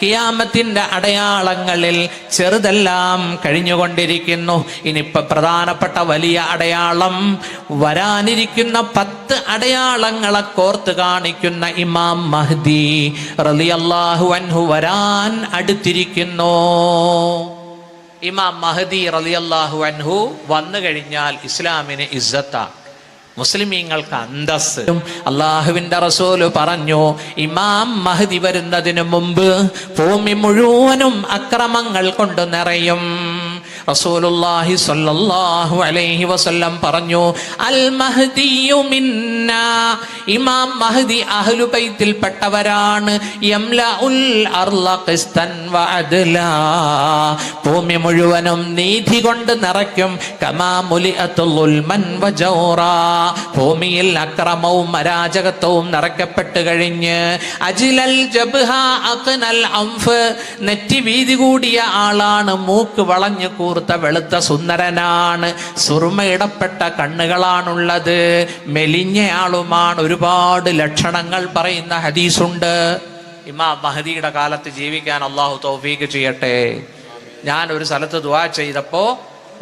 ഖിയാമത്തിന്റെ അടയാളങ്ങളിൽ ചെറുതെല്ലാം കഴിഞ്ഞുകൊണ്ടിരിക്കുന്നു. ഇനിയിപ്പോ പ്രധാനപ്പെട്ട വലിയ അടയാളം വരാനിരിക്കുന്ന 10 അടയാളങ്ങളെ കോർത്ത് കാണിക്കുന്ന ഇമാം മഹ്ദി റളിയല്ലാഹു അൻഹു വരാൻ അടുത്തിരിക്കുന്നു. ഇമാം മഹ്ദി റളിയല്ലാഹു അൻഹു വന്നു കഴിഞ്ഞാൽ ഇസ്ലാമിന് ഇസ്സത്താണ്, മുസ്ലിമീങ്ങൾക്ക് അന്തസ്സ്. അള്ളാഹുവിന്റെ റസൂല് പറഞ്ഞു, ഇമാം മഹ്ദി വരുന്നതിന് മുമ്പ് ഭൂമി മുഴുവനും അക്രമങ്ങൾ കൊണ്ട് നിറയും. റസൂലുള്ളാഹി സ്വല്ലല്ലാഹു അലൈഹി വസല്ലം പറഞ്ഞു, അൽ മഹ്ദിയു മിന്നാ, ഇമാം മഹ്ദി അഹ്ലു ബൈത്തിൽ പെട്ടവരാണ്. യംലഉൽ അർള ഖിസ്തൻ വഅദ്ലാ, ഭൂമി മുഴുവനും നീതി കൊണ്ട് നിറയ്ക്കും. കമാ മുലിഅതു ളുൽമൻ വജൗറാ, ഭൂമിയിൽ അക്രമവും അരാജകത്വവും നിറയ്ക്കപ്പെട്ട് കഴിഞ്ഞ് അജിലൽ ജബ്ഹ അഖ്നൽ അൻഫ്, നെറ്റി വീതി കൂടിയ ആളാണ്, മൂക്ക് വളഞ്ഞു കൂർത്ത വെളുത്ത സുന്ദരനാണ്, സുറുമയിടപ്പെട്ട കണ്ണുകളാണുള്ളത്, മെലിഞ്ഞയാളുമാണ്. ഒരുപാട് ലക്ഷണങ്ങൾ പറയുന്ന ഹദീസുണ്ട്. ഇമാം മഹ്ദിയുടെ കാലത്ത് ജീവിക്കാൻ അള്ളാഹു തൗഫീഖ് ചെയ്യട്ടെ. ഞാൻ ഒരു സ്ഥലത്ത് ദുആ ചെയ്തപ്പോ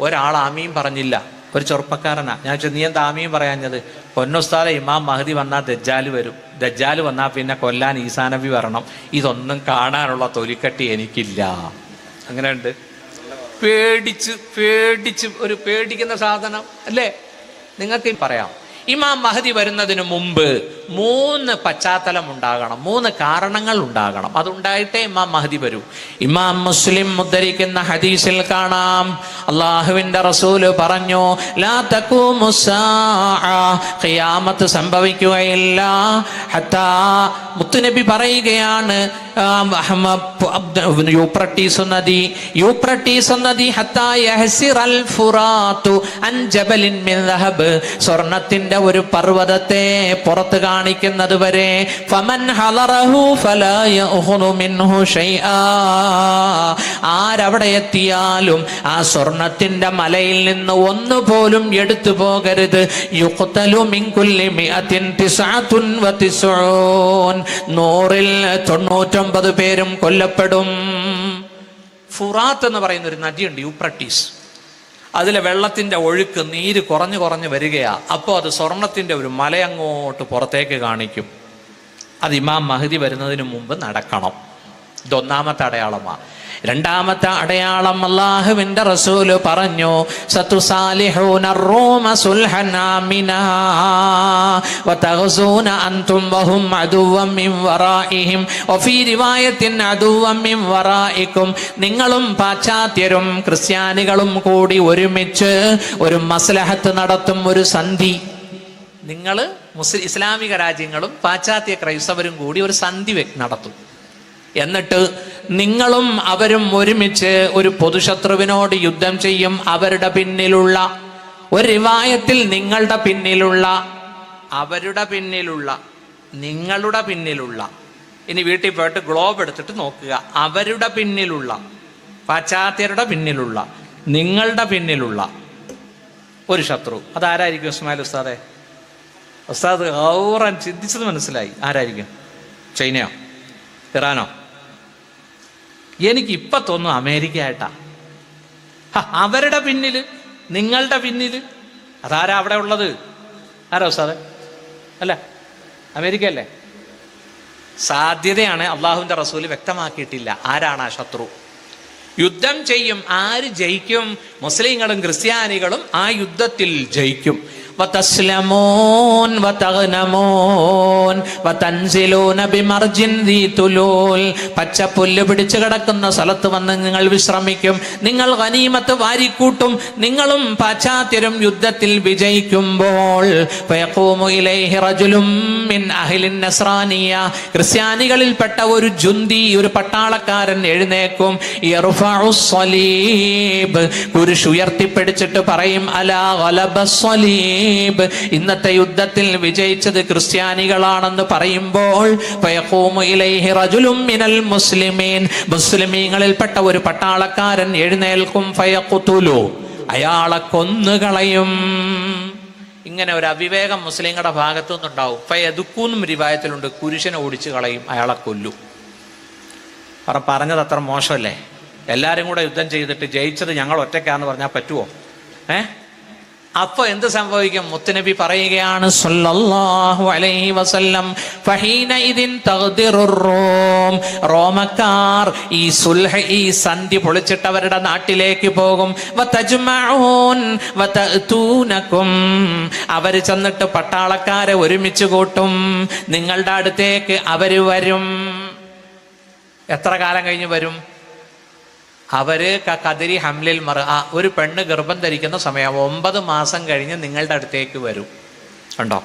ഒരാൾ ആമീൻ പറഞ്ഞില്ല, ഒരു ചെറുപ്പക്കാരനാ. ഞാൻ ചോദിച്ചു, നീ എന്താ ആമീൻ പറയാഞ്ഞത്? പൊന്നുസ്താദെ, ഇമാം മഹ്ദി വന്നാൽ ദജ്ജാല് വരും, ദജ്ജാല് വന്നാൽ പിന്നെ കൊല്ലാൻ ഈസാ നബി വരണം, ഇതൊന്നും കാണാനുള്ള തൊലിക്കട്ടി എനിക്കില്ല. അങ്ങനെയുണ്ട്. പേടിച്ച് ഒരു പേടിക്കുന്ന സാധനം അല്ലേ? നിങ്ങൾക്ക് പറയാം, ഇമാം മഹ്ദി വരുന്നതിന് മുമ്പ് 3 പശ്ചാത്തലം ഉണ്ടാകണം, 3 കാരണങ്ങൾ ഉണ്ടാകണം. അതുണ്ടായിട്ടേ ഇമാം മഹ്ദി വരൂ. ഇമാം മുസ്ലിം ഉദ്ധരിക്കുന്ന ഹദീസിൽ കാണാം, അള്ളാഹുവിന്റെ റസൂല് പറഞ്ഞു, ലാ തഖൂമു സ്സാഅ, ഖിയാമത്ത് സംഭവിക്കുകയില്ല. ഹത്താ, മുത്തുനബി പറയുകയാണ്, യൂപ്രട്ടീസ് നദി ഹത്താ യഹ്സിറൽ ഫുറാത്തു അൻ ജബലിൻ മിൻ ദഹബ്, സ്വർണത്തിന്റെ ഒരു പർവ്വതത്തെ പുറത്ത് കാണിക്കുന്നത് വരെ. ഫമൻ ഹളറഹു ഫലാ യഅഖുദു മിൻഹു ശൈആ, ആരവിടെ എത്തിയാലും ആ സ്വർണത്തിന്റെ മലയിൽ നിന്ന് ഒന്നുപോലും എടുത്തു പോകരുത്. യുഖ്തലു മിൻ കുല്ലി മിഅത്തിൻ 99, 100-ൽ 99 പേരും കൊല്ലപ്പെടും. ഫുറാത്ത് എന്ന് പറയുന്ന ഒരു നദിയുണ്ട്, യൂപ്രട്ടീസ്. അതിലെ വെള്ളത്തിന്റെ ഒഴുക്ക്, നീര് കുറഞ്ഞു വരികയാ. അപ്പോൾ അത് സ്വർണത്തിന്റെ ഒരു മലയങ്ങോട്ട് പുറത്തേക്ക് കാണിക്കും. അത് ഇമാം മഹ്ദി വരുന്നതിന് മുമ്പ് നടക്കണം. ഇതൊന്നാമത്തെ അടയാളമാണ്. രണ്ടാമത്തെ അടയാളം, അല്ലാഹുവിന്റെ റസൂല് പറഞ്ഞു, സതുസാലിഹൂന റൂമ സുൽഹൻ ആമിനാ വതഗ്സൂന അൻതും വഹും അദുവ്വൻ മിൻ വറാഇഹിം വഫീ റിവായത്തിൻ അദുവ്വൻ മിൻ വറാഇകും, നിങ്ങളും പാശ്ചാത്യരും ക്രിസ്ത്യാനികളും കൂടി ഒരുമിച്ച് ഒരു മസ്ലഹത്ത് നടത്തും, ഒരു സന്ധി. നിങ്ങൾ ഇസ്ലാമിക രാജ്യങ്ങളും പാശ്ചാത്യ ക്രൈസ്തവരും കൂടി ഒരു സന്ധി നടത്തും. എന്നിട്ട് നിങ്ങളും അവരും ഒരുമിച്ച് ഒരു പൊതുശത്രുവിനോട് യുദ്ധം ചെയ്യും. അവരുടെ പിന്നിലുള്ള, ഒരു റിവായത്തിൽ നിങ്ങളുടെ പിന്നിലുള്ള, അവരുടെ പിന്നിലുള്ള, നിങ്ങളുടെ പിന്നിലുള്ള. ഇനി വീട്ടിൽ പോയിട്ട് ഗ്ലോബ് എടുത്തിട്ട് നോക്കുക. അവരുടെ പിന്നിലുള്ള, പാശ്ചാത്യരുടെ പിന്നിലുള്ള, നിങ്ങളുടെ പിന്നിലുള്ള ഒരു ശത്രു. അതാരായിരിക്കും ഇസ്മായിൽ ഉസ്താദെ? ഉസ്താദ് ഔറാൻ ചിന്തിച്ചത് മനസ്സിലായി. ആരായിരിക്കും? ചൈനയോ ഇറാനോ? എനിക്ക് ഇപ്പൊ തോന്നുന്നു അമേരിക്ക ആയിട്ടാ. അവരുടെ പിന്നില്, നിങ്ങളുടെ പിന്നില്. അതാരാ അവിടെ ഉള്ളത്? ആരാ ഉസ്താദ്? അല്ല, അമേരിക്ക അല്ലേ? സാധ്യതയാണ്. അള്ളാഹുവിന്റെ റസൂല് വ്യക്തമാക്കിയിട്ടില്ല ആരാണ് ആ ശത്രു. യുദ്ധം ചെയ്യും. ആര് ജയിക്കും? മുസ്ലിങ്ങളും ക്രിസ്ത്യാനികളും ആ യുദ്ധത്തിൽ ജയിക്കും. വതസ്ലമൂൻ വതഗ്നമൂൻ വതൻസിലൂന ബിമർജിൻ ദീ തുലൂൽ, പച്ചപ്പുല്ല് പിടിച്ചു കിടക്കുന്ന സ്ഥലത്ത് വന്ന് നിങ്ങൾ വിശ്രമിക്കും. നിങ്ങൾ ഗനീമത്ത് വാരിക്കൂട്ടും. നിങ്ങളും പാശ്ചാത്യരും യുദ്ധത്തിൽ വിജയിക്കുമ്പോൾ ഫയഖൂമു ഇലൈഹി റജുലും മിൻ അഹ്ലിൻ നസ്രാനിയ, ക്രിസ്ത്യാനികളിൽപ്പെട്ട ഒരു ജുന്തി, ഒരു പട്ടാളക്കാരൻ എഴുന്നേക്കും. യർഫഉ സ്വലീബ്, കുരിശ് ഉയർത്തിപ്പിടിച്ചിട്ട് പറയും, അലാ ഗലബസ് സ്വലീബ്, ഇന്നത്തെ യുദ്ധത്തിൽ വിജയിച്ചത് ക്രിസ്ത്യാനികളാണെന്ന് പറയുമ്പോൾ ഫയഖൂമു ഇലൈഹി റജുലും മിനൽ മുസ്ലിമീൻ, മുസ്ലിമീങ്ങളിൽപ്പെട്ട ഒരു പട്ടാളക്കാരൻ എഴുന്നേൽക്കും. ഫയഖ്തുലു, അയാളെ കൊന്നുകളയും. ഇങ്ങനെ ഒരു അവിവേകം മുസ്ലിങ്ങളുടെ ഭാഗത്തു നിന്നുണ്ടാവും. ഫയദുക്കൂന്നും റിവായത്തിലുണ്ട്, കുരിശനെ ഓടിച്ചു കളയും, അയാളെ കൊല്ലും. പറഞ്ഞത് അത്ര മോശമല്ലേ? എല്ലാവരും കൂടെ യുദ്ധം ചെയ്തിട്ട് ജയിച്ചത് ഞങ്ങൾ ഒറ്റയ്ക്കാന്ന് പറഞ്ഞാൽ പറ്റുമോ? അപ്പൊ എന്ത് സംഭവിക്കും? മുത്തുനബി പറയുകയാണ് സല്ലല്ലാഹു അലൈഹി വസല്ലം, ഫഹീനഇദിൻ തഗ്ദിറുർ റൂം, റോമക്കാർ ഈ സുൽഹ്, ഈ സന്ധി പൊളിച്ചിട്ട് അവരുടെ നാട്ടിലേക്ക് പോകും. വതജ്മഊൻ വതഅതൂനകും, അവര് ചെന്നിട്ട് പട്ടാളക്കാരെ ഒരുമിച്ച് കൂട്ടും, നിങ്ങളുടെ അടുത്തേക്ക് അവര് വരും. എത്ര കാലം കഴിഞ്ഞ് വരും? അവര് കദരി ഹംലിൽ ഒരു പെണ്ണ് ഗർഭം ധരിക്കുന്ന സമയം 9 മാസം കഴിഞ്ഞ് നിങ്ങളുടെ അടുത്തേക്ക് വരും. കണ്ടോ,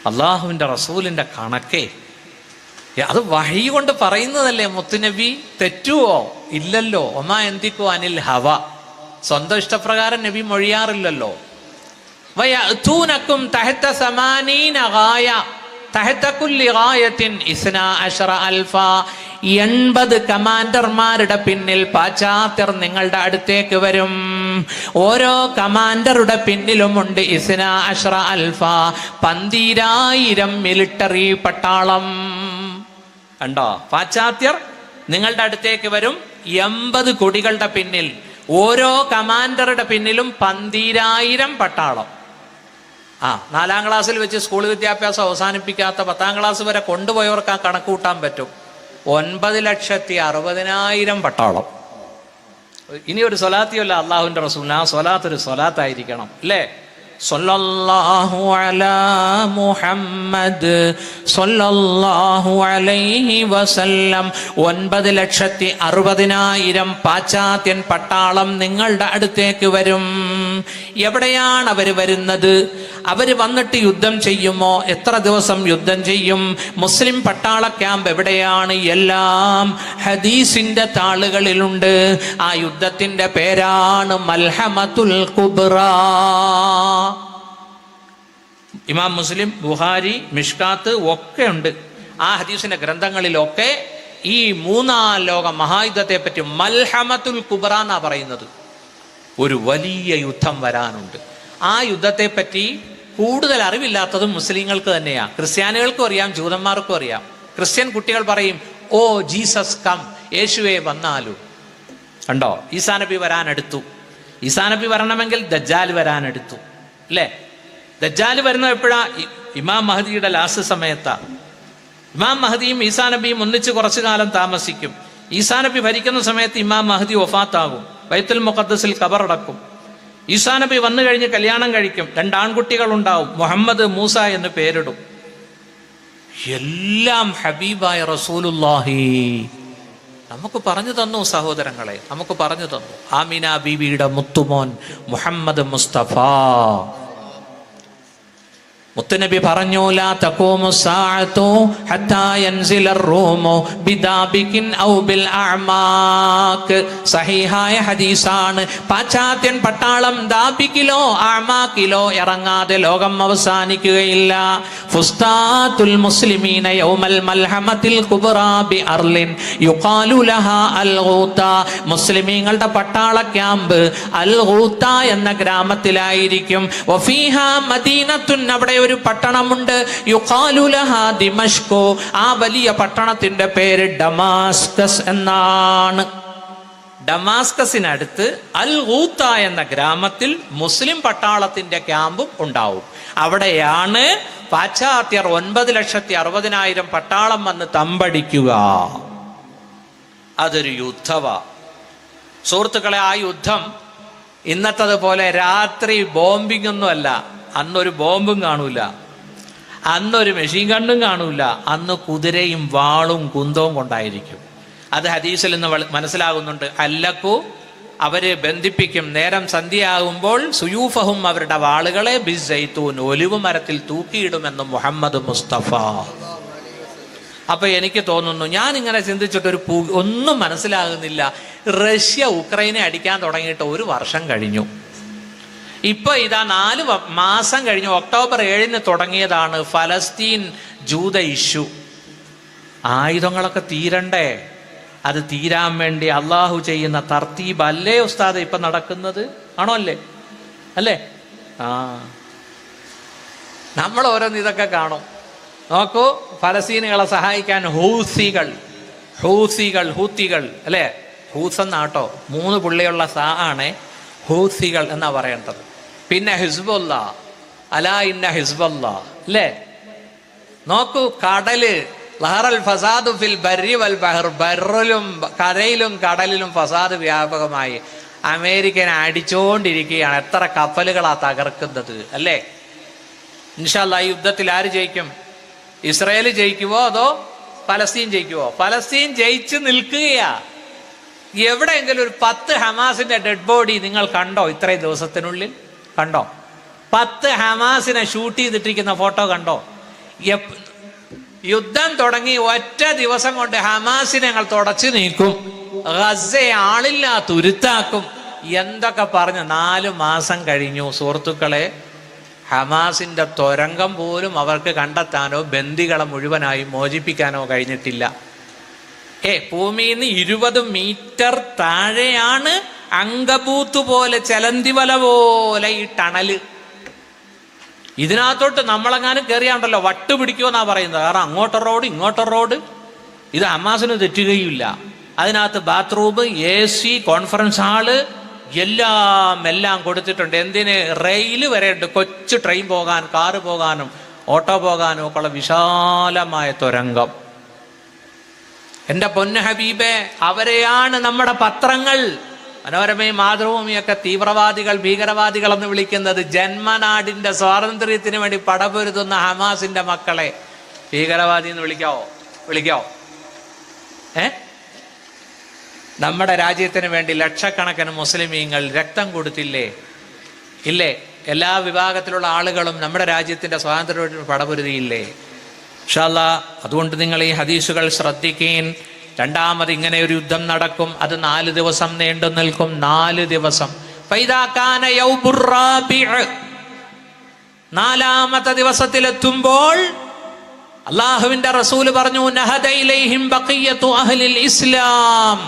അള്ളാഹുവിൻ്റെ റസൂലിൻ്റെ കണക്കേ. അത് വഹി കൊണ്ട് പറയുന്നതല്ലേ മുത്തുനബി? തെറ്റുവോ? ഇല്ലല്ലോ. ഒമാ എന്തിക്കോ അനിൽ ഹവ, സ്വന്തം ഇഷ്ടപ്രകാരം നബി മൊഴിയാറില്ലല്ലോ. വയഅതൂനകും തഹത 80 ഗായ തഹത കുല്ലി ഗായത്തിൻ 12,000 80 കമാൻഡർമാരുടെ പിന്നിൽ പാശ്ചാത്യർ നിങ്ങളുടെ അടുത്തേക്ക് വരും. ഓരോ കമാൻഡറുടെ പിന്നിലുമുണ്ട് 12,000 12,000 മിലിറ്ററി പട്ടാളം. കണ്ടോ, പാശ്ചാത്യർ നിങ്ങളുടെ അടുത്തേക്ക് വരും 80 കൊടികളുടെ പിന്നിൽ, ഓരോ കമാൻഡറുടെ പിന്നിലും 12,000 പട്ടാളം. 4ാം ക്ലാസ്സിൽ വെച്ച് സ്കൂൾ വിദ്യാഭ്യാസം അവസാനിപ്പിക്കാത്ത 10ാം ക്ലാസ് വരെ കൊണ്ടുപോയവർക്ക് ആ കണക്ക് കൂട്ടാൻ പറ്റും. 9,60,000 പട്ടാളം. ഇനി ഒരു സ്വലാത്തിയല്ല അള്ളാഹുവിൻ്റെ റസൂൽ, ആ സ്വലാത്ത് ഒരു സ്വലാത്തായിരിക്കണം അല്ലേ? സ്വല്ലല്ലാഹു അലാ മുഹമ്മദ് സ്വല്ലല്ലാഹു അലൈഹി വസല്ലം. 9,60,000 പാശ്ചാത്യൻ പട്ടാളം നിങ്ങളുടെ അടുത്തേക്ക് വരും. എവിടെയാണ് അവർ വരുന്നത്? അവർ വന്നിട്ട് യുദ്ധം ചെയ്യുമോ? എത്ര ദിവസം യുദ്ധം ചെയ്യും? മുസ്ലിം പട്ടാള ക്യാമ്പ് എവിടെയാണ്? എല്ലാം ഹദീസിന്റെ താളുകളിലുണ്ട്. ആ യുദ്ധത്തിന്റെ പേരാണ് മൽഹമത്തുൽ കുബ്ര. ഇമാം മുസ്ലിം, ബുഖാരി, മിഷ്കാത്ത് ഒക്കെ ഉണ്ട്. ആ ഹദീസിന്റെ ഗ്രന്ഥങ്ങളിലൊക്കെ ഈ 3ാം ലോക മഹായുദ്ധത്തെ പറ്റി മൽഹമത്തുൽ കുബ്ര എന്നാ പറയുന്നത്. ഒരു വലിയ യുദ്ധം വരാനുണ്ട്. ആ യുദ്ധത്തെ പറ്റി കൂടുതൽ അറിവില്ലാത്തതും മുസ്ലിങ്ങൾക്ക് തന്നെയാണ്. ക്രിസ്ത്യാനികൾക്കും അറിയാം, ജൂതന്മാർക്കും അറിയാം. ക്രിസ്ത്യൻ കുട്ടികൾ പറയും, ഓ ജീസസ് കം, യേശുവെ വന്നാലു. കണ്ടോ, ഈസാ നബി വരാനെടുത്തു. ഈസാ നബി വരണമെങ്കിൽ ദജ്ജാൽ വരാനെടുത്തു അല്ലേ? ദജ്ജാൽ വരുന്നത് എപ്പോഴാ? ഇമാം മഹദിയുടെ ലാസ്റ്റ് സമയത്താ. ഇമാം മഹദിയും ഈസാ നബിയും ഒന്നിച്ച് കുറച്ചു കാലം താമസിക്കും. ഈസാ നബി ഭരിക്കുന്ന സമയത്ത് ഇമാം മഹദി വഫാത്താകും, ബൈത്തുൽ മുഖദ്ദസിൽ ഖബറടക്കും. ഈസാ നബി വന്നു കഴിഞ്ഞ് കല്യാണം കഴിക്കും, 2 ആൺകുട്ടികൾ ഉണ്ടാവും, മുഹമ്മദ്, മൂസ എന്ന് പേരിടും. എല്ലാം ഹബീബായ റസൂലുള്ളാഹി നമുക്ക് പറഞ്ഞു തന്നു സഹോദരങ്ങളെ, നമുക്ക് പറഞ്ഞു തന്നു. ആമിന ബീവിയുടെ മുത്തുമോൻ മുഹമ്മദ് മുസ്തഫ. മുത്തുനബി പറഞ്ഞു, ലാ തഖൂമു സാഅതു ഹത്താ യൻസിലർ റൂമു ബിദാബികിൻ ഔ ബിൽ അഅമാക്. സഹീഹായ ഹദീസാണ്. പാശ്ചാത്യൻ പട്ടാളം ദാബിക്കിലോ അഅമാക്കിലോ ഇറങ്ങാതെ ലോകം അവസാനിക്കുകയില്ല. ഫുസ്താത്തുൽ മുസ്ലിമീന യൗമൽ മൽഹമത്തിൽ കുബ്റാ ബി അർലിൻ യുഖാലു ലഹാ അൽ ഗൂത. മുസ്ലിമീങ്ങളുടെ പട്ടാള ക്യാമ്പ് അൽ ഗൂത എന്ന ഗ്രാമത്തിലായിരിക്കും. വഫീഹാ മദീനത്തുൻ, അവിടെ ഒരു പട്ടണമുണ്ട്. യുഖാലു ലഹാ ദിമഷ്കു, ആ വലിയ പട്ടണത്തിന്റെ പേര് ഡമാസ്കസ് എന്നാണ്. ഡമാസ്കസിനടുത്ത് അൽ ഗൂത്ത എന്ന ഗ്രാമത്തിൽ മുസ്ലിം പട്ടാളത്തിന്റെ ക്യാമ്പും ഉണ്ടാവും. അവിടെയാണ് പാശ്ചാത്യർ 9,60,000 പട്ടാളം വന്ന് തമ്പടിക്കുക. അതൊരു യുദ്ധവാ സുഹൃത്തുക്കളെ. ആ യുദ്ധം ഇന്നത്തതുപോലെ രാത്രി ബോംബിംഗ് ഒന്നും അല്ല. അന്നൊരു ബോംബും കാണൂല, അന്നൊരു മെഷീൻ ഗണ്ണും കാണൂല. അന്ന് കുതിരയും വാളും കുന്തവും കൊണ്ടായിരിക്കും. അത് ഹദീസിൽ നിന്ന് മനസ്സിലാകുന്നുണ്ട്. അല്ലക്കു, അവര് ബന്ധിപ്പിക്കും. നേരം സന്ധ്യയാകുമ്പോൾ സുയൂഫഹും, അവരുടെ വാളുകളെ ബിസ്സൈത്തൂൻ, ഒലിവ് മരത്തിൽ തൂക്കിയിടുമെന്ന് മുഹമ്മദ് മുസ്തഫ. അപ്പൊ എനിക്ക് തോന്നുന്നു, ഞാൻ ഇങ്ങനെ ചിന്തിച്ചിട്ടൊരു ഒന്നും മനസ്സിലാകുന്നില്ല. റഷ്യ ഉക്രൈനെ അടിക്കാൻ തുടങ്ങിയിട്ട് 1 വർഷം കഴിഞ്ഞു. ഇപ്പൊ ഇതാ 4 മാസം കഴിഞ്ഞു. ഒക്ടോബർ 7 തുടങ്ങിയതാണ് ഫലസ്തീൻ ജൂത ഇഷ്യൂ. ആയുധങ്ങളൊക്കെ തീരണ്ടേ? അത് തീരാൻ വേണ്ടി അള്ളാഹു ചെയ്യുന്ന തർത്തീബ് അല്ലേ ഉസ്താദ് ഇപ്പൊ നടക്കുന്നത്? ആണോ? അല്ലേ? നമ്മൾ ഓരോന്ന് ഇതൊക്കെ കാണും. നോക്കൂ, ഫലസ്തീനുകളെ സഹായിക്കാൻ ഹൂസികൾ ഹൂത്തികൾ അല്ലേ? ഹൂസ് എന്നാട്ടോ 3 പുള്ളിയുള്ള സാ ആണ് ഹൂത്തികൾ എന്നാ പറയേണ്ടത്. പിന്നെ ഹിസ്ബുല്ല, അലാ ഇന്ന ഹിസ്ബുല്ല അല്ലേ? നോക്കൂ, കടല് ലഹറൽ ഫസാദു ഫിൽ ബർരി വൽ ബഹർ, ബർറിലും കരയിലും കടലിലും ഫസാദ് വ്യാപകമായി. അമേരിക്കനെ അടിച്ചുകൊണ്ടിരിക്കുകയാണ്. എത്ര കപ്പലുകളാ തകർക്കുന്നത് അല്ലേ? ഇൻഷാ അല്ലാഹ് ഈ യുദ്ധത്തിൽ ആര് ജയിക്കും? ഇസ്രായേൽ ജയിക്കുവോ അതോ പലസ്തീൻ ജയിക്കുവോ? പലസ്തീൻ ജയിച്ച് നിൽക്കുകയാ. എവിടെയെങ്കിലും ഒരു 10 ഹമാസിന്റെ ഡെഡ് ബോഡി നിങ്ങൾ കണ്ടോ? ഇത്രയും ദിവസത്തിനുള്ളിൽ കണ്ടോ? 10 ഹമാസിനെ ഷൂട്ട് ചെയ്തിട്ടിരിക്കുന്ന ഫോട്ടോ കണ്ടോ? യുദ്ധം തുടങ്ങി ഒറ്റ ദിവസം കൊണ്ട് ഹമാസിനെ ഞങ്ങൾ തുടച്ചു നീക്കും, ഗസയെ ആളില്ലാ തുരുത്താക്കും എന്തൊക്കെ പറഞ്ഞ് 4 മാസം കഴിഞ്ഞു സുഹൃത്തുക്കളെ. ഹമാസിന്റെ തുരങ്കം പോലും അവർക്ക് കണ്ടെത്താനോ ബന്ദികളെ മുഴുവനായി മോചിപ്പിക്കാനോ കഴിഞ്ഞിട്ടില്ല. ഭൂമിയിൽ നിന്ന് 20 മീറ്റർ താഴെയാണ് അങ്കബൂത്ത് പോലെ, ചെലന്തിവല പോലെ ഈ ടണല്. ഇതിനകത്തോട്ട് നമ്മളെങ്ങാനും കയറിയാണ്ടല്ലോ വട്ട് പിടിക്കുമെന്നാ പറയുന്നത്. കാരണം അങ്ങോട്ടൊരു റോഡ് ഇങ്ങോട്ടൊരു റോഡ്. ഇത് ഹമാസിന് തെറ്റുകയില്ല. അതിനകത്ത് ബാത്റൂം, AC, കോൺഫറൻസ് ഹാള് എല്ലാം കൊടുത്തിട്ടുണ്ട്. എന്തിന്? റെയില് വരെ ഉണ്ട്. കൊച്ചു ട്രെയിൻ പോകാൻ, കാറ് പോകാനും ഓട്ടോ പോകാനും ഒക്കെ ഉള്ള വിശാലമായ തുരങ്കം. എൻ്റെ പൊന്നു ഹബീബെ, അവരെയാണ് നമ്മുടെ പത്രങ്ങൾ, മനോരമയും മാതൃഭൂമിയൊക്കെ തീവ്രവാദികൾ, ഭീകരവാദികൾ എന്ന് വിളിക്കുന്നത്. ജന്മനാടിന്റെ സ്വാതന്ത്ര്യത്തിന് വേണ്ടി പടപൊരുതുന്ന ഹമാസിന്റെ മക്കളെ ഭീകരവാദി എന്ന് വിളിക്കാവോ? നമ്മുടെ രാജ്യത്തിന് വേണ്ടി ലക്ഷക്കണക്കിന് മുസ്ലിമീങ്ങൾ രക്തം കൊടുത്തില്ലേ? ഇല്ലേ? എല്ലാ വിഭാഗത്തിലുള്ള ആളുകളും നമ്മുടെ രാജ്യത്തിന്റെ സ്വാതന്ത്ര്യത്തിന് പടപൊരുതിയില്ലേ? ഇൻഷാ അല്ലാഹ് അതുകൊണ്ട് നിങ്ങൾ ഈ ഹദീസുകൾ ശ്രദ്ധിക്കുകയും. രണ്ടാമത് ഇങ്ങനെ ഒരു യുദ്ധം നടക്കും. അത് 4 ദിവസം നീണ്ടു നിൽക്കും. 4 ദിവസം. നാലാമത്തെ ദിവസത്തിലെത്തുമ്പോൾ അള്ളാഹുവിന്റെ റസൂല് പറഞ്ഞു, നഹദ ഇലൈഹിം ബഖിയത്തു അഹ്ലിൽ ഇസ്ലാം.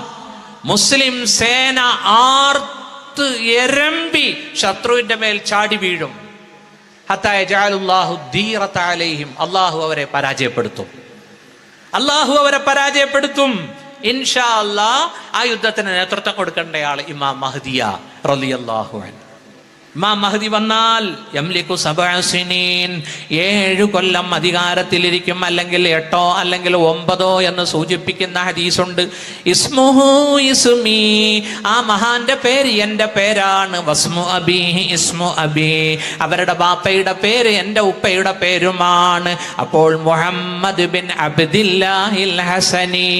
മുസ്ലിം സേന ആർത്ത് എരമ്പി ശത്രുവിന്റെ മേൽ ചാടി വീഴും. ഹത്താ യജഅലുല്ലാഹു ദീറത അലൈഹിം. അള്ളാഹു അവരെ പരാജയപ്പെടുത്തും. ഇൻഷാ അല്ലാഹ് ആ യുദ്ധത്തിന് നേതൃത്വം കൊടുക്കേണ്ട ആൾ ഇമാം മഹ്ദിയ റളിയല്ലാഹു അൻഹു. ഇമാം മഹ്ദി വന്നാൽ യംലികു 7 സിനീൻ, 7 കൊല്ലം അധികാരത്തിലിരിക്കും. അല്ലെങ്കിൽ 8 അല്ലെങ്കിൽ 9 എന്ന് സൂചിപ്പിക്കുന്ന ഹദീസുണ്ട്. ഇസ്മുഹു ഇസ്മി, ആ മഹാന്റെ പേര് എന്റെ പേരാണ്. വസ്മു അബീഹി ഇസ്മു അബീ, അവരുടെ ബാപ്പയുടെ പേര് എന്റെ ഉപ്പയുടെ പേരുമാണ്. അപ്പോൾ മുഹമ്മദ് ബിൻ അബ്ദില്ലാഹിൽ ഹസനി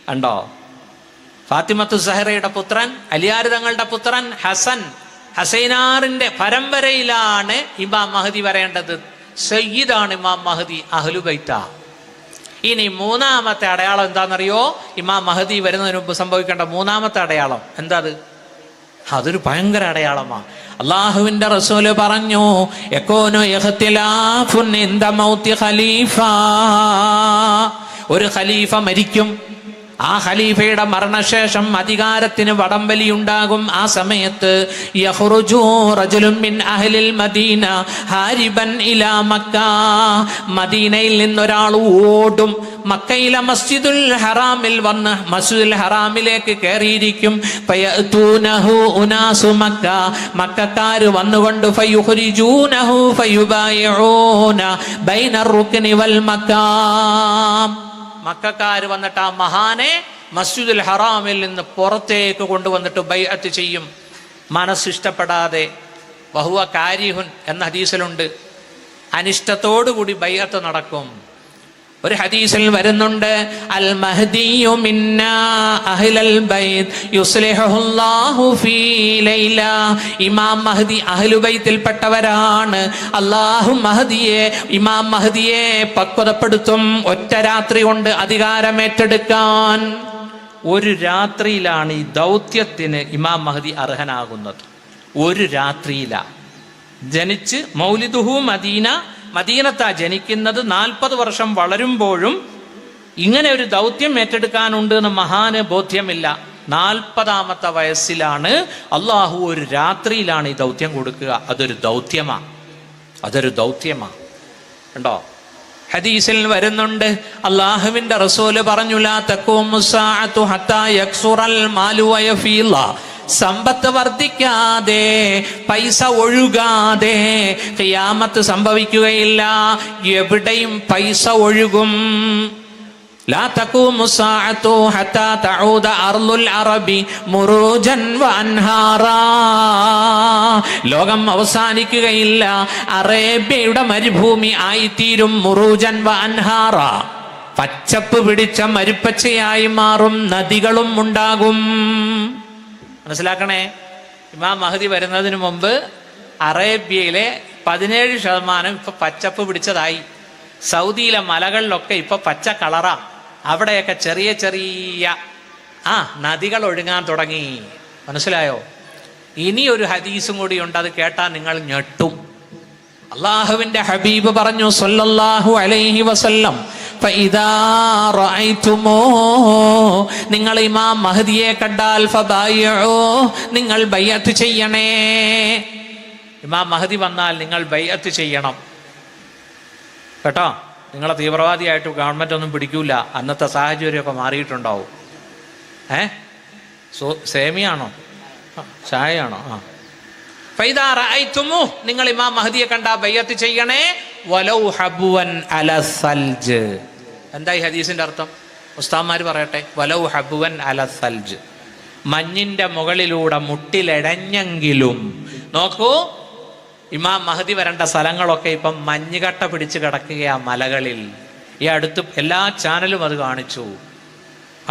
കണ്ടോ? ഫാത്തിമത്തു സഹറയുടെ പുത്രൻ, അലിയാർ തങ്ങളുടെ പുത്രൻ ഹസൈനാറിന്റെ പരമ്പരയിലാണ് ഇമാം മഹ്ദി വരേണ്ടത്. സയ്യിദാണ് ഇമാം മഹ്ദി, അഹ്ലുബൈത്ത. ഇനി 3ാമത്തെ അടയാളം എന്താണെന്നറിയോ? ഇമാം മഹ്ദി വരുന്നതിന് മുമ്പ് സംഭവിക്കേണ്ട 3ാമത്തെ അടയാളം എന്താ? അതൊരു ഭയങ്കര അടയാളമാണ്. അള്ളാഹുവിന്റെ റസൂല് പറഞ്ഞു, യകൂനു ഇഖ്തിലാഫുൻ ഇൻദ മൗതി ഖലീഫ. ഒരു ഖലീഫ മരിക്കും. ആ ഖലീഫയുടെ മരണശേഷം അധികാരത്തിന് വടംവലി ഉണ്ടാകും. ആ സമയത്ത് യഖ്റുജു റജുലുൻ മിൻ അഹ്ലിൽ മദീന ഹാരിബൻ ഇലാ മക്ക. മദീനയിൽ നിന്നൊരാൾ ഓടും. മക്കയിലെ മസ്ജിദുൽ ഹറാമിൽ വന്ന് മസ്ജിദുൽ ഹറാമിലേക്ക് കയറിയിരിക്കും. ഫയഅതൂനഹു ഉനാസു മക്ക, മക്കക്കാർ വന്നുകൊണ്ട് ഫയുഖ്രിജൂനഹു ഫയുബായിഊന ബൈന റുക്നി വൽ മക്കാം. മക്കക്കാർ വന്നിട്ട് ആ മഹാനെ മസ്ജിദുൽ ഹറാമിൽ നിന്ന് പുറത്തേക്ക് കൊണ്ടുവന്നിട്ട് ബൈഅത്ത് ചെയ്യും. മനസ്സിഷ്ടപ്പെടാതെ, വഹുവ കാരിഹുൻ എന്ന ഹദീസിലുണ്ട്, അനിഷ്ടത്തോടുകൂടി ബൈഅത്ത് നടക്കും. ഒരു ഹദീസിൽ വരുന്നുണ്ട്, അൽ മഹ്ദിയു മിന്നാ അഹ്ലൽ ബൈത്ത് യുസ്ലിഹുല്ലാഹു ഫീ ലൈല. ഇമാം മഹ്ദി അഹ്ലുബൈത്തിൽപ്പെട്ടവരാണ്. അല്ലാഹു ഇമാം മഹ്ദിയെ പക്വതപ്പെടുത്തും ഒറ്റ രാത്രി കൊണ്ട് അധികാരം ഏറ്റെടുക്കാൻ. ഒരു രാത്രിയിലാണ് ഈ ദൗത്യത്തിന് ഇമാം മഹ്ദി അർഹനാകുന്നത്. ഒരു രാത്രിയിലാണ് ജനിച്ച്. മൗലിദുഹു മദീന, മദീനത്താ ജനിക്കുന്നത്. 40 വർഷം വളരുമ്പോഴും ഇങ്ങനെ ഒരു ദൗത്യം ഏറ്റെടുക്കാനുണ്ട് എന്ന് മഹാന് ബോധ്യമില്ല. 40ാമത്തെ വയസ്സിലാണ് അള്ളാഹു ഒരു രാത്രിയിലാണ് ഈ ദൗത്യം കൊടുക്കുക. അതൊരു ദൗത്യമാണ് കണ്ടോ? ഹദീസിൽ വരുന്നുണ്ട്, അള്ളാഹുവിന്റെ റസൂല് പറഞ്ഞു, ലാ തഖൂമുസ്സാഅതു ഹത്താ യക്സുറൽ മാലു വയഫീല, സമ്പത്ത് വർദ്ധിക്കാതെ, പൈസ ഒഴുകാതെ ഖിയാമത്ത് സംഭവിക്കുകയില്ല. എവിടെയും പൈസ ഒഴുകും. ലാ തഖൂമുസ്സാഅതു ഹത്താ തഊദ അർളുൽ അറബി മുറൂജൻ വഅൻഹാറാ, ലോകം അവസാനിക്കുകയില്ല, അറേബ്യയുടെ മരുഭൂമി ആയിത്തീരും. മുറൂജൻ വഅൻഹാറാ, പച്ചപ്പ് പിടിച്ച മരുപ്പച്ചയായി മാറും, നദികളും ഉണ്ടാകും. മനസ്സിലാക്കണേ, ഇമാം മഹദി വരുന്നതിന് മുമ്പ് അറേബ്യയിലെ 17% ഇപ്പൊ പച്ചപ്പ് പിടിച്ചതായി. സൗദിയിലെ മലകളിലൊക്കെ ഇപ്പൊ പച്ച കളറാ. അവിടെയൊക്കെ ചെറിയ ചെറിയ നദികൾ ഒഴുകാൻ തുടങ്ങി. മനസ്സിലായോ? ഇനി ഒരു ഹദീസും കൂടി ഉണ്ട്, അത് കേട്ടാൽ നിങ്ങൾ ഞെട്ടും. അള്ളാഹുവിന്റെ ഹബീബ് പറഞ്ഞു സല്ലല്ലാഹു അലൈഹി വസല്ലം, ഫഇദാ റഅയ്തുമൂ, നിങ്ങൾ ഇമാം മഹദിയെ കണ്ടാൽ ഫബായിഉ, നിങ്ങൾ ബൈഅത്ത് ചെയ്യണേ. ഇമാം മഹദി വന്നാൽ നിങ്ങൾ ബൈഅത്ത് ചെയ്യണം കേട്ടോ. നിങ്ങളെ തീവ്രവാദിയായിട്ട് ഗവൺമെന്റ് ഒന്നും പിടിക്കൂല. അന്നത്തെ സാഹചര്യമൊക്കെ മാറിയിട്ടുണ്ടാവും. സേമിയാണോ ചായയാണോ? ഫൈദാ റഅയ്തുമു, നിങ്ങൾ ഇമാം മഹദിയെ കണ്ടാ ബൈഅത്ത് ചെയ്യണേ. വലൗ ഹബ്വൻ അല സൽജ്. എന്താ ഈ ഹദീസിന്റെ അർത്ഥം? ഉസ്താദ്മാര് പറയട്ടെ. വലൗ ഹബ്വൻ അല സൽജ്, മഞ്ഞിന്റെ മുകളിലൂടെ മുട്ടിലെടഞ്ഞെങ്കിലും. നോക്കൂ, ഇമാം മഹദി വരേണ്ട സ്ഥലങ്ങളൊക്കെ ഇപ്പം മഞ്ഞുകട്ട പിടിച്ച് കിടക്കുകയാ മലകളിൽ. ഈ അടുത്ത് എല്ലാ ചാനലും അത് കാണിച്ചു.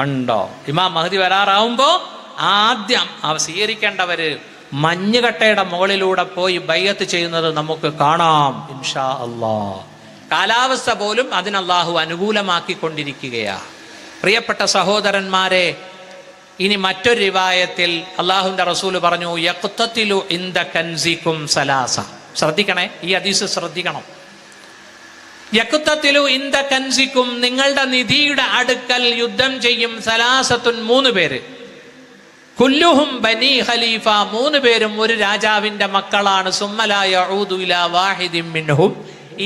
ഉണ്ടോ? ഇമാം മഹദി വരാറാവുമ്പോ ആദ്യം സ്വീകരിക്കേണ്ടവര് മഞ്ഞുകട്ടയുടെ മുകളിലൂടെ പോയി ബൈഅത്ത് ചെയ്യുന്നത് നമുക്ക് കാണാം ഇൻഷാ അല്ലാഹ്. കാലാവസ്ഥ പോലും അതിന് അല്ലാഹു അനുകൂലമാക്കിക്കൊണ്ടിരിക്കുകയാ. പ്രിയപ്പെട്ട സഹോദരന്മാരെ, ഇനി മറ്റൊരു റിവായത്തിൽ അള്ളാഹുവിന്റെ റസൂല് പറഞ്ഞു, യഖ്തതിലു ഇൻദ കൻസികും സലാസ. ശ്രദ്ധിക്കണേ, ഈ ഹദീസ് ശ്രദ്ധിക്കണം. യഖ്തതിലു ഇൻദ കൻസികും, നിങ്ങളുടെ നിധിയുടെ അടുക്കൽ യുദ്ധം ചെയ്യും. സലാസത്തുൻ, 3 പേര്. കുല്ലുഹും ബനി ഖലീഫ, 3 പേരും ഒരു രാജാവിന്റെ മക്കളാണ്. സുമ്മലാ യഊദു ഇലാ വാഹിദിൻ മിൻഹും,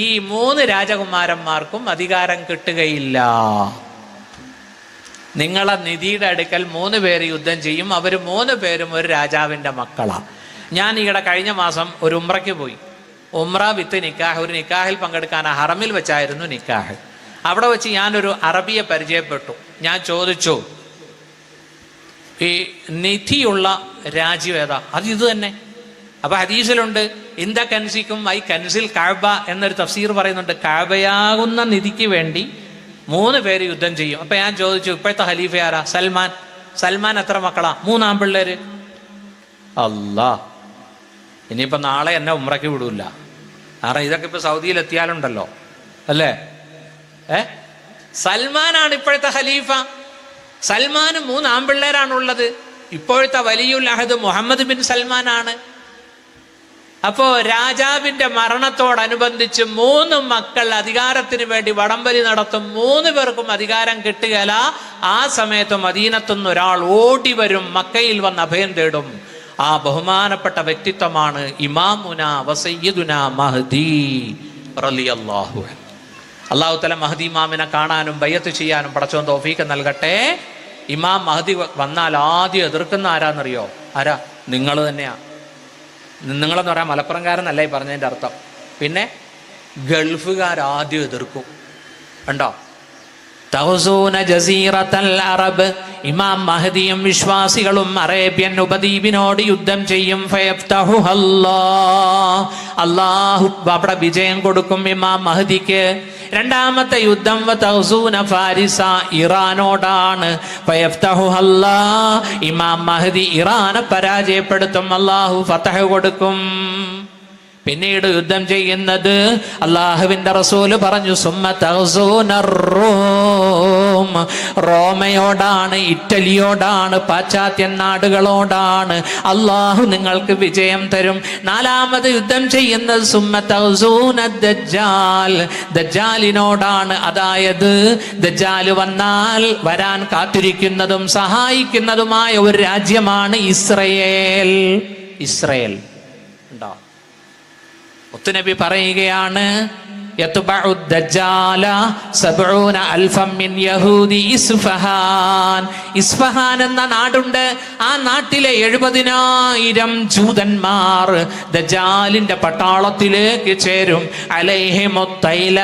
ഈ 3 രാജകുമാരന്മാർക്കും അധികാരം കിട്ടുകയില്ല. നിങ്ങളെ നിധിയുടെ അടുക്കൽ 3 പേര് യുദ്ധം ചെയ്യും. അവർ 3 പേരും ഒരു രാജാവിന്റെ മക്കളാ. ഞാൻ ഈയിടെ കഴിഞ്ഞ മാസം ഒരു ഉംറയ്ക്ക് പോയി. ഉംറ വിത്ത് നിക്കാഹ്. ഒരു നിക്കാഹിൽ പങ്കെടുക്കാൻ ഹറമിൽ വെച്ചായിരുന്നു നിക്കാഹ്. അവിടെ വെച്ച് ഞാനൊരു അറബിയെ പരിചയപ്പെട്ടു. ഞാൻ ചോദിച്ചു, ഈ നിധിയുള്ള രാജ്യം ഏതാ? അത് ഇത് തന്നെ. അപ്പൊ ഹദീസിലുണ്ട്, ഇന്ദ കൻസിക്കും ഐ കൻസിൽ കഅബ എന്നൊരു തഫ്സീർ പറയുന്നുണ്ട്. കഅബയാകുന്ന നിധിക്ക് വേണ്ടി 3 പേര് യുദ്ധം ചെയ്യും. അപ്പൊ ഞാൻ ചോദിച്ചു, ഇപ്പോഴത്തെ ഖലീഫ ആരാ? സൽമാൻ. സൽമാൻ എത്ര മക്കളാ? 3 ആൺപിള്ളേര്. അല്ലാ, ഇനിയിപ്പോ നാളെ എന്നെ ഉംറയ്ക്ക് വിടൂല. കാരണം ഇതൊക്കെ ഇപ്പൊ സൗദിയിൽ എത്തിയാലുണ്ടല്ലോ അല്ലേ. സൽമാനാണ് ഇപ്പോഴത്തെ ഖലീഫ. സൽമാന് 3 ആൺപിള്ളേരാണുള്ളത്. ഇപ്പോഴത്തെ വലിയുൽ അഹദ് മുഹമ്മദ് ബിൻ സൽമാനാണ്. അപ്പോ രാജാവിന്റെ മരണത്തോടനുബന്ധിച്ച് 3 മക്കൾ അധികാരത്തിന് വേണ്ടി വടംവലി നടത്തും. 3 പേർക്കും അധികാരം കിട്ടുകയില്ല. ആ സമയത്ത് മദീനത്തുനിന്ന് ഒരാൾ ഓടി വരും, മക്കയിൽ വന്ന് അഭയം തേടും. ആ ബഹുമാനപ്പെട്ട വ്യക്തിത്വമാണ് ഇമാമുന വസയ്യിദുന മഹ്ദി റളിയല്ലാഹു അൻഹു. അല്ലാഹു തആല മഹ്ദി ഇമാമിനെ കാണാനും ബൈഅത്ത് ചെയ്യാനും പടച്ചോൻ തൗഫീഖ് നൽകട്ടെ. ഇമാം മഹ്ദി വന്നാൽ ആദ്യം എതിർക്കുന്ന ആരാന്നറിയോ? ആരാ? നിങ്ങൾ തന്നെയാ. നിങ്ങളെന്ന് പറയാൻ മലപ്പുറംകാരെന്നല്ല ഈ പറഞ്ഞതിൻ്റെ അർത്ഥം. പിന്നെ ഗൾഫുകാർ ആദ്യം എതിർക്കും. കണ്ടോ? തഹ്സൂന ജസീറത്തൽ അറബ്, ഇമാം മഹദിയും വിശ്വാസികളും അറേബ്യൻ ഉപദ്വീപിനോട് യുദ്ധം ചെയ്യും. അല്ലാഹു അവിടെ വിജയം കൊടുക്കും ഇമാം മഹദിക്ക്. രണ്ടാമത്തെ യുദ്ധം തഹ്സൂന ഫാരിസ, ഇറാനോടാണ്. ഇമാം മഹദി ഇറാനെ പരാജയപ്പെടുത്തും, അല്ലാഹു ഫതഹ് കൊടുക്കും. പിന്നീട് യുദ്ധം ചെയ്യുന്നത് അള്ളാഹുവിന്റെ റസൂല് പറഞ്ഞു, സുമ്മ തഹ്സൂന റൂം, റോമയോടാണ്, ഇറ്റലിയോടാണ്, പാശ്ചാത്യ നാടുകളോടാണ്. അള്ളാഹു നിങ്ങൾക്ക് വിജയം തരും. നാലാമത് യുദ്ധം ചെയ്യുന്നത് സുമ്മ തഹ്സൂന ദജ്ജാൽ, ദജ്ജാലിനോടാണ്. അതായത് ദജ്ജാൽ വന്നാൽ വരാൻ കാത്തിരിക്കുന്നതും സഹായിക്കുന്നതുമായ ഒരു രാജ്യമാണ് ഇസ്രയേൽ. ഇസ്രയേൽ ഉണ്ടോ? മുത്തുനബി പറയുകയാണ്, യത്ബഉ ദജ്ജാല 70,000 മിൻ യഹൂദി ഇസ്ഫഹാൻ. ഇസ്ഫഹാൻ എന്ന നാടുണ്ട്. ആ നാട്ടിലെ 70,000 ജൂതന്മാർ ദജ്ജാലിന്റെ പട്ടാളത്തിലേക്ക് ചേരും. അലൈഹിമുത്തൈലസാൻ,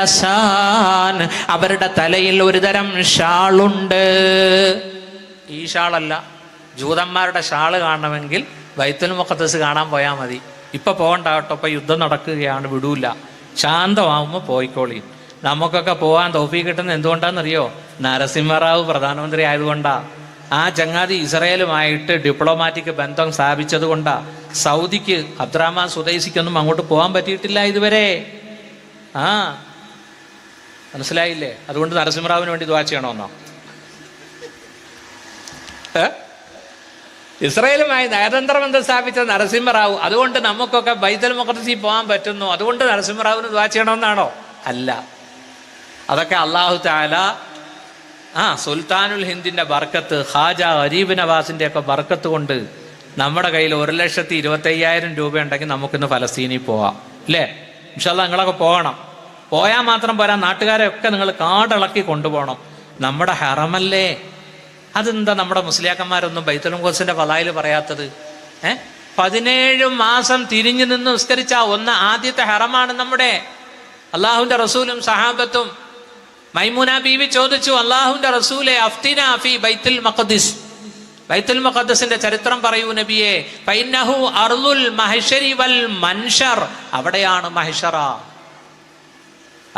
അവരുടെ തലയിൽ ഒരു തരം ഷാളുണ്ട്. ഈ ഷാളല്ല, ജൂതന്മാരുടെ ഷാള് കാണണമെങ്കിൽ ബൈത്തുൽ മുഖദ്ദസ് കാണാൻ പോയാൽ മതി. ഇപ്പൊ പോകണ്ട കേട്ടോ, ഇപ്പൊ യുദ്ധം നടക്കുകയാണ്, വിടൂല. ശാന്തമാവുമ്പോൾ പോയിക്കോളി. നമുക്കൊക്കെ പോകാൻ തൗഫീഖ് കിട്ടുന്നത് എന്തുകൊണ്ടാണെന്നറിയോ? നരസിംഹറാവു പ്രധാനമന്ത്രി ആയതുകൊണ്ടാ. ആ ചങ്ങാതി ഇസ്രായേലുമായിട്ട് ഡിപ്ലോമാറ്റിക് ബന്ധം സ്ഥാപിച്ചത് കൊണ്ടാ. സൗദിക്ക് അബ്ദുറഹ്മാൻ സുദൈസിക്കൊന്നും അങ്ങോട്ട് പോകാൻ പറ്റിയിട്ടില്ല ഇതുവരെ. മനസ്സിലായില്ലേ? അതുകൊണ്ട് നരസിംഹറാവിന് വേണ്ടി ദുആ ചെയ്യണമെന്നോ? ഇസ്രായേലുമായി നയതന്ത്ര ബന്ധം സ്ഥാപിച്ച നരസിംഹറാവു, അതുകൊണ്ട് നമുക്കൊക്കെ ബൈത്തുൽ മുഖദ്ദസിൽ പോകാൻ പറ്റുന്നു, അതുകൊണ്ട് നരസിംഹറാവിന് ദുആ ചെയ്യണമെന്നാണോ? അല്ല. അതൊക്കെ അല്ലാഹു തആല സുൽത്താനുൽ ഹിന്ദിന്റെ ബർക്കത്ത്, ഖാജ ഗരീബ് നവാസിന്റെ ഒക്കെ ബർക്കത്ത് കൊണ്ട് നമ്മുടെ കയ്യിൽ 1,25,000 രൂപ ഉണ്ടെങ്കിൽ നമുക്കിന്ന് ഫലസ്തീനിൽ പോവാം, അല്ലേ? ഇൻഷാ അല്ലാഹ് നിങ്ങളൊക്കെ പോകണം. പോയാൽ മാത്രം പോരാ, നാട്ടുകാരെ ഒക്കെ നിങ്ങൾ കാടിളക്കി കൊണ്ടുപോകണം. നമ്മുടെ ഹറമല്ലേ? അതെന്താ നമ്മുടെ മുസ്ലിയാക്കന്മാരൊന്നും ബൈത്തുൽ മുഖദ്ദസിന്റെ ഫളായിൽ പറയാത്തത്? 17 മാസം തിരിഞ്ഞു നിന്ന് നിസ്കരിച്ച ആദ്യത്തെ ഹറമാണ് നമ്മുടെ. അള്ളാഹുവിന്റെ റസൂലും സഹാബത്തും. മൈമൂന ബീവി ചോദിച്ചു, അള്ളാഹുവിന്റെ റസൂലെ അഫ്തിനാ ഫീ ബൈത്തുൽ മഖ്ദിസ്, ബൈത്തുൽ മുഖദ്ദസിന്റെ ചരിത്രം പറയൂ നബിയെ. ഫൈന്നഹു അർളുൽ മഹ്ശരി വൽ മൻശർ, അവിടെയാണ് മഹ്ശറ,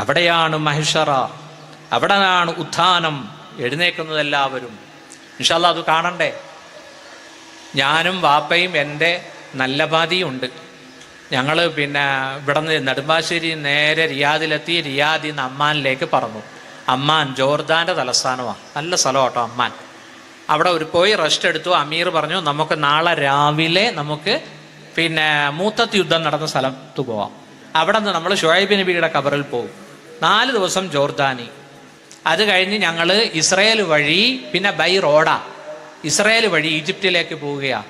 അവിടെയാണ് മഹ്ശറ, അവിടെയാണ് ഉത്ഥാനം, എഴുന്നേക്കുന്നത് എല്ലാവരും. ഇൻഷാ അല്ലാഹ് അത് കാണണ്ടേ? ഞാനും വാപ്പയും എൻ്റെ നല്ല പാതിയും ഉണ്ട്. ഞങ്ങൾ പിന്നെ ഇവിടെ നിന്ന് നെടുമ്പാശ്ശേരി നേരെ റിയാദിലെത്തി. റിയാദിൽ നിന്ന് അമ്മാനിലേക്ക് പറന്നു. അമ്മാൻ ജോർദാൻ്റെ തലസ്ഥാനമാണ്, നല്ല സ്ഥലം കേട്ടോ അമ്മാൻ. അവിടെ പോയി റെസ്റ്റ് എടുത്തു. അമീർ പറഞ്ഞു നമുക്ക് നാളെ രാവിലെ നമുക്ക് പിന്നെ മൂത്തത്ത് യുദ്ധം നടന്ന സ്ഥലത്ത് പോവാം. അവിടെ നിന്ന് നമ്മൾ ഷുഐബ് നബിയുടെ ഖബറിൽ പോകും. 4 ദിവസം ജോർദാനി. അത് കഴിഞ്ഞ് ഞങ്ങൾ ഇസ്രയേൽ വഴി, പിന്നെ ബൈ റോഡാ, ഇസ്രയേൽ വഴി ഈജിപ്തിലേക്ക് പോവുകയാണ്.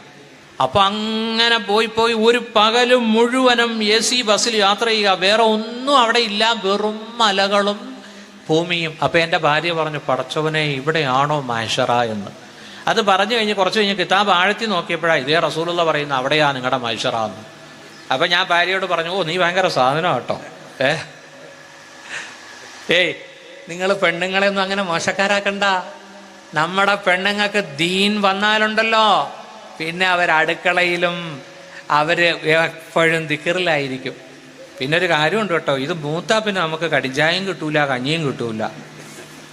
അപ്പൊ അങ്ങനെ പോയി ഒരു പകല് മുഴുവനും AC ബസ്സിൽ യാത്ര ചെയ്യുക. വേറെ ഒന്നും അവിടെ ഇല്ല, വെറും മലകളും ഭൂമിയും. അപ്പൊ എൻ്റെ ഭാര്യ പറഞ്ഞു, പടച്ചവനെ ഇവിടെയാണോ മഹ്ശറ എന്ന്. അത് പറഞ്ഞു കഴിഞ്ഞ് കുറച്ച് കഴിഞ്ഞ് കിതാബ് ആഴത്തി നോക്കിയപ്പോഴാണ് ഇതേ റസൂലുള്ള പറയുന്നത് അവിടെയാ നിങ്ങളുടെ മഹ്ശറ എന്ന്. അപ്പൊ ഞാൻ ഭാര്യയോട് പറഞ്ഞു, ഓ നീ ഭയങ്കര സാധനം കേട്ടോ. നിങ്ങൾ പെണ്ണുങ്ങളെ ഒന്നും അങ്ങനെ മോശക്കാരാക്കണ്ട. നമ്മുടെ പെണ്ണുങ്ങൾക്ക് ദീൻ വന്നാലുണ്ടല്ലോ, പിന്നെ അടുക്കളയിലും എപ്പോഴും ദിക്റിലായിരിക്കും. പിന്നെ ഒരു കാര്യമുണ്ട് കേട്ടോ, ഇത് മൂത്താ പിന്നെ നമുക്ക് കടിഞ്ചായും കിട്ടൂല, കഞ്ഞിയും കിട്ടൂല.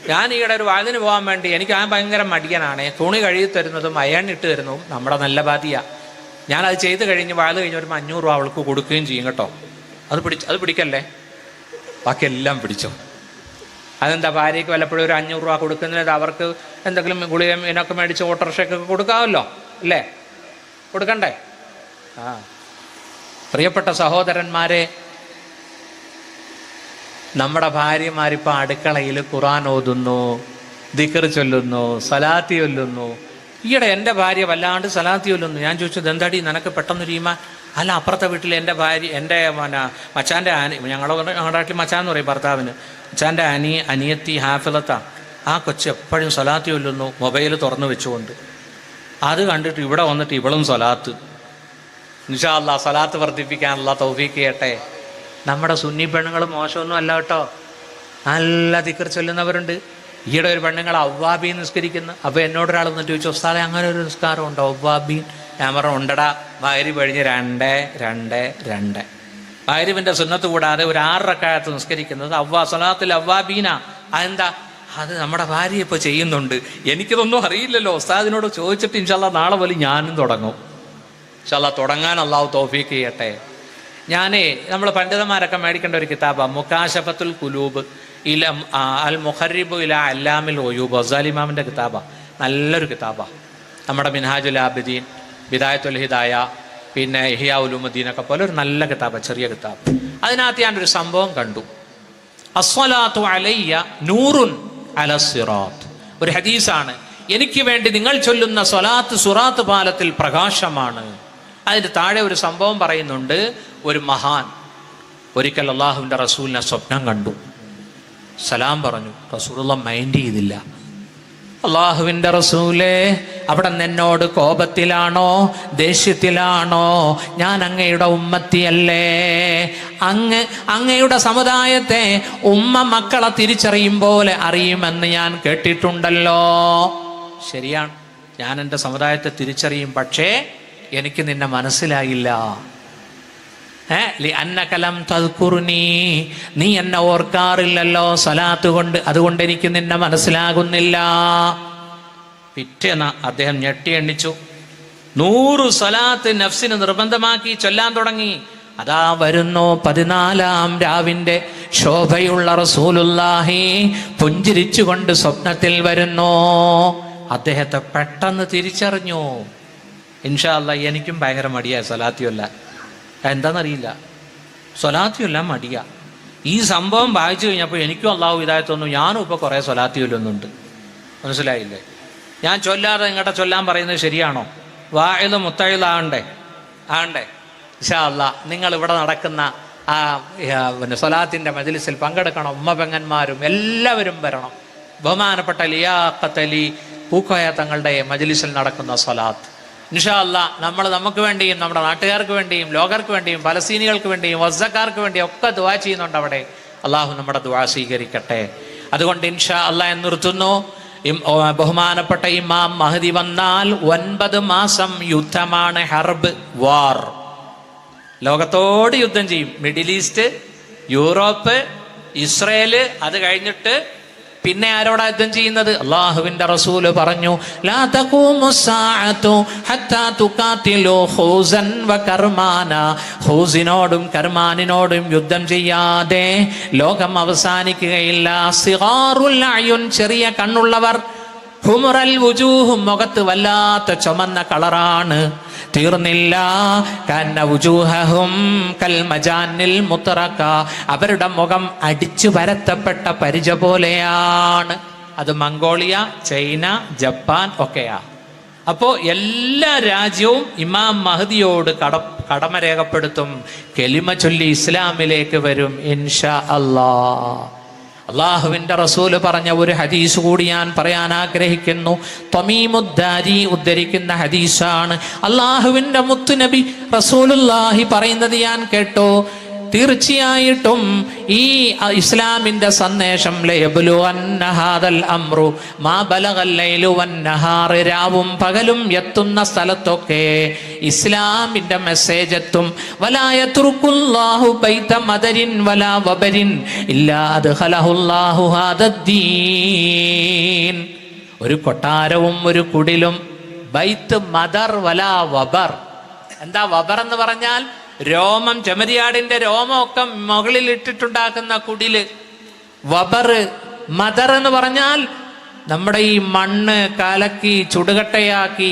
ഞാൻ ഈയിടെ ഒരു വാതിന് പോകാൻ വേണ്ടി, എനിക്ക് ഭയങ്കര മടിയനാണേ. തുണി കഴുകി തരുന്നതും അയണിട്ട് തരുന്നതും നമ്മുടെ നല്ല ബാധ്യത. ഞാനത് ചെയ്ത് കഴിഞ്ഞ് വാല് കഴിഞ്ഞ് ഒരു 500 രൂപ അവൾക്ക് കൊടുക്കുകയും ചെയ്യും കേട്ടോ. അത് പിടിക്കല്ലേ, ബാക്കിയെല്ലാം പിടിച്ചോ. അതെന്താ, ഭാര്യയ്ക്ക് വല്ലപ്പോഴും ഒരു 500 രൂപ കൊടുക്കുന്നത് അവർക്ക് എന്തെങ്കിലും ഗുളിക മീനൊക്കെ മേടിച്ച് ഓട്ടോറിക്ഷയ്ക്കൊക്കെ കൊടുക്കാമല്ലോ, അല്ലേ? കൊടുക്കണ്ടേ? പ്രിയപ്പെട്ട സഹോദരന്മാരെ, നമ്മുടെ ഭാര്യമാരിപ്പോൾ അടുക്കളയിൽ ഖുർആൻ ഓതുന്നു, ദിക്ർ ചൊല്ലുന്നു, സലാത്തി ചൊല്ലുന്നു. ഈയിടെ എൻ്റെ ഭാര്യ വല്ലാണ്ട് സലാത്തി ചൊല്ലുന്നു. ഞാൻ ചോദിച്ചു, എന്താടി നിനക്ക് പെട്ടെന്നൊരു ഈമാൻ? അല്ല, അപ്പുറത്തെ വീട്ടിൽ എൻ്റെ ഭാര്യ, എൻ്റെ മച്ചാൻ്റെ ഞങ്ങളുടെ നാട്ടിൽ മച്ചാന്ന് പറയും ഭർത്താവിന്, മച്ചാൻ്റെ അനിയത്തി ഹാഫിലത്താ. ആ കൊച്ച് എപ്പോഴും സലാത്തി ചൊല്ലുന്നു, മൊബൈൽ തുറന്നു വെച്ചുകൊണ്ട്. അത് കണ്ടിട്ട് ഇവിടെ വന്നിട്ട് ഇവളും സ്വലാത്ത്. ഇൻഷാ അല്ലാഹ് സ്വലാത്ത് വർദ്ധിപ്പിക്കാനുള്ള തൗഫീഖ് ചെയ്യട്ടെ. നമ്മുടെ സുന്നി പെണ്ണുങ്ങൾ മോശമൊന്നും അല്ല കേട്ടോ, നല്ല ദിക്ർ ചൊല്ലുന്നവരുണ്ട്. ഈയിടെ ഒരു പെണ്ണുങ്ങൾ അവ്വാബീൻ നിസ്കരിക്കുന്നു. അപ്പോൾ എന്നോടൊരാൾ വന്നിട്ട് ചോദിച്ചു, ഉസ്താദേ അങ്ങനെ ഒരു നിസ്കാരം ഉണ്ടോ അവ്വാബീൻ? ഞാൻ പറഞ്ഞു, ഉണ്ടടാ, മഗ്‌രിബ് കഴിഞ്ഞ് 2-2-2 മഗ്‌രിബിൻ്റെ സുന്നത്ത് കൂടാതെ ഒരു 6 റക്അത്ത് നിസ്കരിക്കുന്നത് സ്വലാത്തുൽ അവ്വാബീന. അതെന്താ? അത് നമ്മുടെ ഭാര്യ ഇപ്പോൾ ചെയ്യുന്നുണ്ട്. എനിക്കിതൊന്നും അറിയില്ലല്ലോ. ഉസ്താദിനോട് ചോദിച്ചിട്ട് ഇൻഷാ അല്ലാഹ് നാളെ പോലെ ഞാനും തുടങ്ങും. ഇൻഷാ അല്ലാഹ് തുടങ്ങാൻ അല്ലാഹു തൗഫീഖ് ചെയ്യട്ടെ. നമ്മൾ പണ്ഡിതന്മാരൊക്കെ മേടിക്കേണ്ട ഒരു കിതാബാണ് മുകാശഫത്തുൽ ഖുലൂബ് അൽ മുഖറിബു ഇലാ അല്ലാമിൽ ഒയൂബ്. ഗസാലി ഇമാമിൻ്റെ കിതാബാണ്, നല്ലൊരു കിതാബാണ്. നമ്മുടെ മിൻഹാജുൽ ആബിദീൻ, ബിദായത്തുൽ ഹിദായ, പിന്നെ ഇഹ്യാ ഉലൂമുദ്ദീനൊക്കെ പോലെ ഒരു നല്ല കിതാബ്, ചെറിയ കിതാബ്. അതിനകത്ത് ഞാനൊരു സംഭവം കണ്ടു. അസ്സലാത്തു അലയ്യ നൂറുൻ അല സിറാത്ത്. ഒരു ഹദീസാണ്, എനിക്ക് വേണ്ടി നിങ്ങൾ ചൊല്ലുന്ന സ്വലാത്ത് സുറാത്ത് പാലത്തിൽ പ്രകാശമാണ്. അതിൻ്റെ താഴെ ഒരു സംഭവം പറയുന്നുണ്ട്. ഒരു മഹാൻ ഒരിക്കൽ അള്ളാഹുവിൻ്റെ റസൂലിനെ സ്വപ്നം കണ്ടു, സലാം പറഞ്ഞു. റസൂലുള്ള മൈൻഡ് ചെയ്തില്ല. അള്ളാഹുവിൻ്റെ റസൂലേ, അവിടെ എന്നോട് കോപത്തിലാണോ ദേഷ്യത്തിലാണോ? ഞാൻ അങ്ങയുടെ ഉമ്മത്തിയല്ലേ? അങ്ങയുടെ സമുദായത്തെ ഉമ്മ മക്കളെ തിരിച്ചറിയും പോലെ അറിയുമെന്ന് ഞാൻ കേട്ടിട്ടുണ്ടല്ലോ. ശരിയാണ്, ഞാൻ എൻ്റെ സമുദായത്തെ തിരിച്ചറിയും, പക്ഷേ എനിക്ക് നിന്നെ മനസ്സിലായില്ല. അന്നകലം തദ്കുർനി, നീ എന്നെ ഓർക്കാറില്ലല്ലോ സ്വലാത്ത് കൊണ്ട്, അതുകൊണ്ട് എനിക്ക് നിന്നെ മനസ്സിലാകുന്നില്ല. പിറ്റേന്ന് അദ്ദേഹം ഞെട്ടി എണ്ണിച്ചു. 100 സ്വലാത്ത് നഫ്സിന് നിർബന്ധമാക്കി ചൊല്ലാൻ തുടങ്ങി. അതാ വരുന്നു 14-ാം രാവിന്റെ ശോഭയുള്ള റസൂലുള്ളാഹി പുഞ്ചിരിച്ചുകൊണ്ട് സ്വപ്നത്തിൽ വരുന്നു. അദ്ദേഹത്തെ പെട്ടെന്ന് തിരിച്ചറിഞ്ഞു. ഇൻഷാ അല്ലാഹ് എനിക്കും ഭയങ്കര മടിയാ സ്വലാത്തിയല്ല. എന്താണെന്നറിയില്ല, സ്വലാത്തിയല്ല മടിയാ. ഈ സംഭവം വായിച്ചു കഴിഞ്ഞപ്പോൾ എനിക്കും അള്ളാഹു ഹിദായത്ത് തന്നു. ഞാനും ഇപ്പോൾ കുറേ സ്വലാത്തി ചൊല്ലുന്നുണ്ട്. മനസ്സിലായില്ലേ? ഞാൻ ചൊല്ലാതെ ഇങ്ങോട്ട് ചൊല്ലാൻ പറയുന്നത് ശരിയാണോ? വാഇദ് മുത്തഇദാകണ്ടേ? ആകണ്ടേ? ഇൻഷാ അല്ലാഹ് നിങ്ങൾ ഇവിടെ നടക്കുന്ന ആ സ്വലാത്തിൻ്റെ മജ്ലിസിൽ പങ്കെടുക്കണം. ഉമ്മ പെങ്ങന്മാരും എല്ലാവരും വരണം. ബഹുമാനപ്പെട്ട ലിയാഖത്ത് അലി പൂക്കോയ തങ്ങളുടെ മജ്ലിസിൽ നടക്കുന്ന സ്വലാത്ത് ഇൻഷാ അല്ലാഹ് നമ്മൾ നമുക്ക് വേണ്ടിയും നമ്മുടെ നാട്ടുകാർക്ക് വേണ്ടിയും ലോകർക്ക് വേണ്ടിയും ഫലസ്തീനികൾക്ക് വേണ്ടിയും വസ്സക്കാർക്ക് വേണ്ടിയും ഒക്കെ ദുആ ചെയ്യുന്നുണ്ട് അവിടെ. അള്ളാഹു നമ്മുടെ ദുആ സ്വീകരിക്കട്ടെ. അതുകൊണ്ട് ഇൻഷാ അല്ലാഹ് നിർത്തുന്നു. ബഹുമാനപ്പെട്ട ഇമാം മഹദി വന്നാൽ 9 മാസം യുദ്ധമാണ്, ഹർബ്, വാർ. ലോകത്തോട് യുദ്ധം ചെയ്യും. Middle east, Europe, Israel. അത് കഴിഞ്ഞിട്ട് പിന്നെ ആരോടാ യുദ്ധം ചെയ്യുന്നത്? അള്ളാഹുവിന്റെ റസൂല് പറഞ്ഞു, ലാ തഖൂമു സ്സാഅതു ഹത്താ തുഖാതിലു ഖൂസൻ വ കർമാന. ഖൂസിനോടും കർമാനിനോടും യുദ്ധം ചെയ്യാതെ ലോകം അവസാനിക്കുകയില്ല. സിഗാറുൽ അയുൻ, ചെറിയ കണ്ണുള്ളവർ. ഹുമറൽ വുജൂഹ്, മുഖത്ത് വല്ലാത്ത ചുമന്ന കളറാണ്. തീർന്നില്ല. കന്ന വുജൂഹഹും കൽ മജാനിൽ മുത്തറക, അവരുടെ മുഖം അടിച്ചു പരത്തപ്പെട്ട പരിച പോലെയാണ്. അത് മംഗോളിയ, ചൈന, ജപ്പാൻ ഒക്കെയാ. അപ്പോൾ എല്ലാ രാജ്യവും ഇമാം മഹദിയോട് കടമ രേഖപ്പെടുത്തും. കെലിമ ചൊല്ലി ഇസ്ലാമിലേക്ക് വരും ഇൻഷാ അല്ലാഹ്. അള്ളാഹുവിന്റെ റസൂല് പറഞ്ഞ ഒരു ഹദീസ് കൂടി ഞാൻ പറയാൻ ആഗ്രഹിക്കുന്നു. തമീമുദ്ദാരി ഉദ്ധരിക്കുന്ന ഹദീസാണ്. അള്ളാഹുവിന്റെ മുത്തുനബി റസൂലുള്ളാഹി പറയുന്നത് ഞാൻ കേട്ടു. തീർച്ചയായിട്ടും ഈ ഇസ്ലാമിന്റെ സന്ദേശം ലയബ്ലുവന്ന ഹാദൽ അംറു മാ ബലഗൽ ലൈലു വന്നഹാർ, രാവും പകലും എത്തുന്ന സ്ഥലത്തൊക്കെ ഇസ്ലാമിന്റെ മെസ്സേജ് എത്തും. വലാ യത്റുകുല്ലാഹു ബൈത മദരിൻ വലാ വബരിൻ ഇല്ലാ അദ്ഖലഹുല്ലാഹു ഹാദദ്ദീൻ. ഒരു കൊട്ടാരവും ഒരു കുടിലും, ബൈത്ത് മദർ വലാ വബർ. എന്താ വബർ എന്ന് പറഞ്ഞാൽ? രോമം, ചെമ്മരിയാടിന്റെ രോമമൊക്കെ മുകളിൽ ഇട്ടിട്ടുണ്ടാക്കുന്ന കുടില്. വബർ. മദർ എന്ന് പറഞ്ഞാൽ നമ്മുടെ ഈ മണ്ണ് കലക്കി ചുടുകട്ടയാക്കി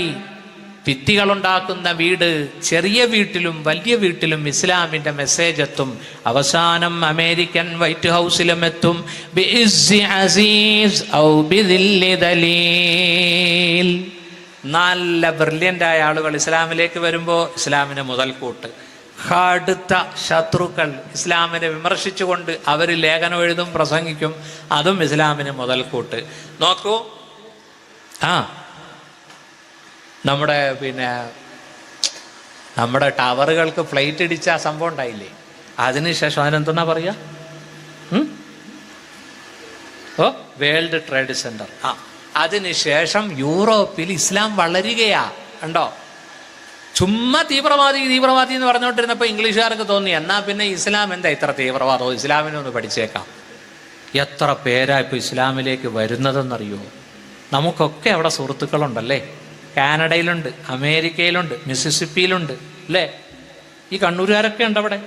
ഭിത്തികളുണ്ടാക്കുന്ന വീട്. ചെറിയ വീട്ടിലും വലിയ വീട്ടിലും ഇസ്ലാമിന്റെ മെസ്സേജ് എത്തും. അവസാനം അമേരിക്കൻ വൈറ്റ് ഹൗസിലും എത്തും. ബിഇസ്സി അസീസ് ഔ ബിദില്ലി ദലീൽ. നല്ല ബ്രില്യൻ്റായ ആളുകൾ ഇസ്ലാമിലേക്ക് വരുമ്പോൾ ഇസ്ലാമിന് മുതൽക്കൂട്ട്. കടുത്ത ശത്രുക്കൾ ഇസ്ലാമിനെ വിമർശിച്ചുകൊണ്ട് അവർ ലേഖനം എഴുതും, പ്രസംഗിക്കും. അതും ഇസ്ലാമിന് മുതൽക്കൂട്ട്. നോക്കൂ, നമ്മുടെ ടവറുകൾക്ക് ഫ്ലൈറ്റ് ഇടിച്ച സംഭവം ഉണ്ടായില്ലേ? അതിനുശേഷം അതിനെന്തെന്നാ പറയുക? World trade centre. അതിനുശേഷം യൂറോപ്പിൽ ഇസ്ലാം വളരുകയാ. കണ്ടോ? ചുമ്മാ തീവ്രവാദി എന്ന് പറഞ്ഞുകൊണ്ടിരുന്നപ്പോൾ ഇംഗ്ലീഷുകാർക്ക് തോന്നി എന്നാ പിന്നെ ഇസ്ലാം എന്താ ഇത്ര തീവ്രവാദമോ, ഇസ്ലാമിനെ ഒന്ന് പഠിച്ചേക്കാം. എത്ര പേരാ ഇപ്പോൾ ഇസ്ലാമിലേക്ക് വരുന്നതെന്നറിയോ? നമുക്കൊക്കെ അവിടെ സുഹൃത്തുക്കളുണ്ടല്ലേ? കാനഡയിലുണ്ട്, അമേരിക്കയിലുണ്ട്, മിസിസിപ്പിയിലുണ്ട് അല്ലേ? ഈ കണ്ണൂരുകാരൊക്കെ ഉണ്ട് അവിടെ.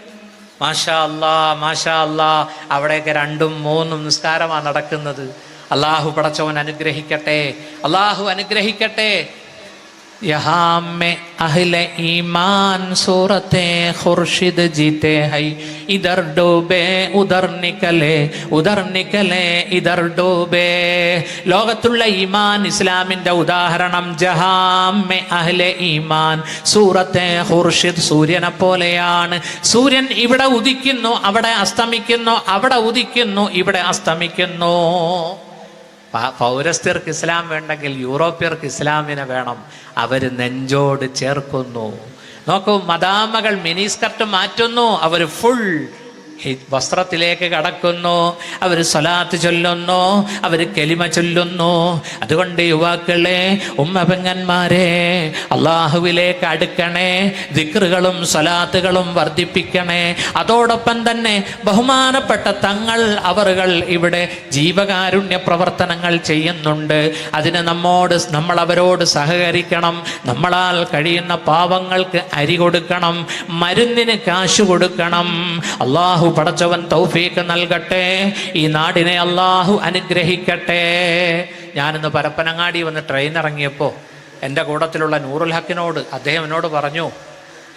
മാഷാ അല്ലാ, മാഷാ അല്ലാ. അവിടെയൊക്കെ 2ഉം 3ഉം നിസ്കാരമാണ് നടക്കുന്നത്. അള്ളാഹു പടച്ചവൻ അനുഗ്രഹിക്കട്ടെ, അള്ളാഹു അനുഗ്രഹിക്കട്ടെ. यहाँ में अहले ईमान सूरते खुर्शिद जीते हैं, इधर डूबे उधर निकले इधर डूबे. ലോകത്തുള്ള ഈമാൻ ഇസ്ലാമിന്റെ ഉദാഹരണം ജഹാമെ അഹ്ലെ ഈമാൻ സൂറത്തെ ഖുർഷിദ് സൂര്യനെ പോലെയാണ്. സൂര്യൻ ഇവിടെ ഉദിക്കുന്നു അവിടെ അസ്തമിക്കുന്നു, അവിടെ ഉദിക്കുന്നു ഇവിടെ അസ്തമിക്കുന്നു. പൗരസ്ത്യർക്ക് ഇസ്ലാം വേണ്ടെങ്കിൽ യൂറോപ്യർക്ക് ഇസ്ലാമിനെ വേണം. അവർ നെഞ്ചോട് ചേർക്കുന്നു. നോക്കൂ, മദാമകൾ മിനിസ്കർട്ട് മാറ്റുന്നു, അവർ ഫുൾ വസ്ത്രത്തിലേക്ക് കടക്കുന്നു, അവർ സ്വലാത്ത് ചൊല്ലുന്നു, അവർ കലിമ ചൊല്ലുന്നു. അതുകൊണ്ട് യുവാക്കളെ, ഉമ്മപെങ്ങന്മാരെ, അള്ളാഹുവിലേക്ക് അടുക്കണേ, ദിക്റുകളും സ്വലാത്തുകളും വർദ്ധിപ്പിക്കണേ. അതോടൊപ്പം തന്നെ ബഹുമാനപ്പെട്ട തങ്ങൾ അവറുകൾ ഇവിടെ ജീവകാരുണ്യ പ്രവർത്തനങ്ങൾ ചെയ്യുന്നുണ്ട്. അതിന് നമ്മൾ അവരോട് സഹകരിക്കണം. നമ്മളാൽ കഴിയുന്ന പാവങ്ങൾക്ക് അരി കൊടുക്കണം, മരുന്നിന് കാശ് കൊടുക്കണം. അള്ളാഹു പടച്ചവൻ തൗഫീഖ് നൽകട്ടെ. ഈ നാടിനെ അള്ളാഹു അനുഗ്രഹിക്കട്ടെ. ഞാനിന്ന് പരപ്പനങ്ങാടി വന്ന് ട്രെയിൻ ഇറങ്ങിയപ്പോൾ എൻ്റെ കൂട്ടത്തിലുള്ള നൂറുൽ ഹക്കിനോട് അദ്ദേഹം എന്നോട് പറഞ്ഞു,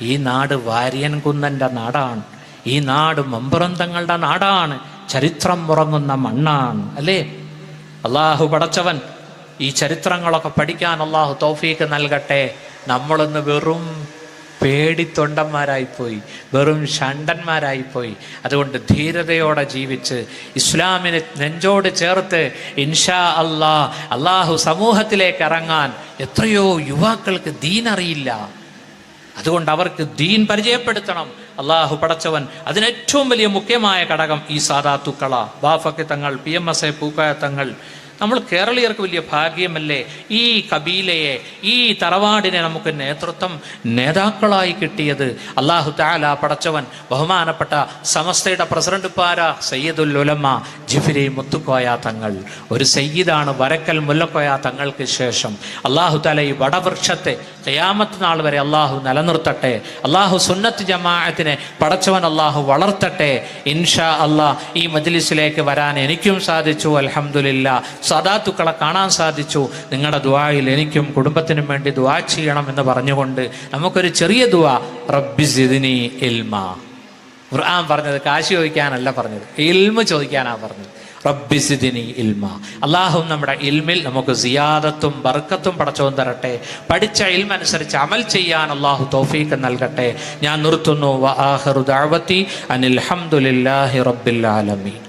ഈ നാട് വാര്യൻ കുന്നൻ്റെ നാടാണ്, ഈ നാട് മമ്പുറം തങ്ങളുടെ നാടാണ്, ചരിത്രം ഉറങ്ങുന്ന മണ്ണാണ് അല്ലേ. അള്ളാഹു പടച്ചവൻ ഈ ചരിത്രങ്ങളൊക്കെ പഠിക്കാൻ അള്ളാഹു തൗഫീഖ് നൽകട്ടെ. നമ്മളൊന്ന് വെറും പേടിത്തൊണ്ടന്മാരായിപ്പോയി, വെറും ഷണ്ടന്മാരായിപ്പോയി. അതുകൊണ്ട് ജീവിച്ച് ഇസ്ലാമിനെ നെഞ്ചോട് ചേർത്ത് ഇൻഷാ അള്ളാഹു സമൂഹത്തിലേക്ക് ഇറങ്ങാൻ എത്രയോ യുവാക്കൾക്ക് ദീൻ അറിയില്ല. അതുകൊണ്ട് അവർക്ക് ദീൻ പരിചയപ്പെടുത്തണം. അള്ളാഹു പടച്ചവൻ അതിനേറ്റവും വലിയ മുഖ്യമായ ഘടകം ഈ സാദാത്തുക്കള, ബാഫക്ക് തങ്ങൾ, PMSA പൂക്കായ തങ്ങൾ. നമ്മൾ കേരളീയർക്ക് വലിയ ഭാഗ്യമല്ലേ ഈ കബീലയെ, ഈ തറവാടിനെ നമുക്ക് നേതാക്കളായി കിട്ടിയത്. അല്ലാഹു തആല പടച്ചവൻ ബഹുമാനപ്പെട്ട സമസ്തയുടെ പ്രസിഡന്റ് പാര സയ്യിദുൽ ഉലമ ജിഫ്രി മുത്തുക്കോയ തങ്ങൾ, ഒരു സയ്യിദാണ് വരക്കൽ മുല്ലക്കോയ തങ്ങൾക്ക് ശേഷം. അല്ലാഹു തആല ഈ വടവൃക്ഷത്തെ ഖിയാമത്ത് നാൾ വരെ അള്ളാഹു നിലനിർത്തട്ടെ. അള്ളാഹു സുന്നത്ത് ജമാഅത്തിനെ പടച്ചവൻ അള്ളാഹു വളർത്തട്ടെ. ഇൻഷാ അള്ളാഹ് ഈ മജ്ലിസിലേക്ക് വരാൻ എനിക്കും സാധിച്ചു, അൽഹംദുലില്ലാഹ്. സദാത്തുക്കളെ കാണാൻ സാധിച്ചു. നിങ്ങളുടെ ദുആയിൽ എനിക്കും കുടുംബത്തിനും വേണ്ടി ദുആ ചെയ്യണം എന്ന് പറഞ്ഞുകൊണ്ട് നമുക്കൊരു ചെറിയ ദുആ, റബ്ബി സിദ്നി ഇൽമാ. ഖുർആൻ പറഞ്ഞത് കാശ് ചോദിക്കാനല്ല പറഞ്ഞത്, ഇൽമ ചോദിക്കാനാണ് പറഞ്ഞത്. റബ്ബി സിദ്നി ഇൽമ. അള്ളാഹു നമ്മുടെ ഇൽമിൽ നമുക്ക് സിയാദത്തും ബർക്കത്തും പടച്ചവൻ തരട്ടെ. പഠിച്ച ഇൽമനുസരിച്ച് അമൽ ചെയ്യാൻ അള്ളാഹു തൗഫീഖ് നൽകട്ടെ. ഞാൻ നിർത്തുന്നു. വ ആഖിറു ദഅവതി അനിൽ ഹംദുലില്ലാഹി റബ്ബിൽ ആലമീൻ.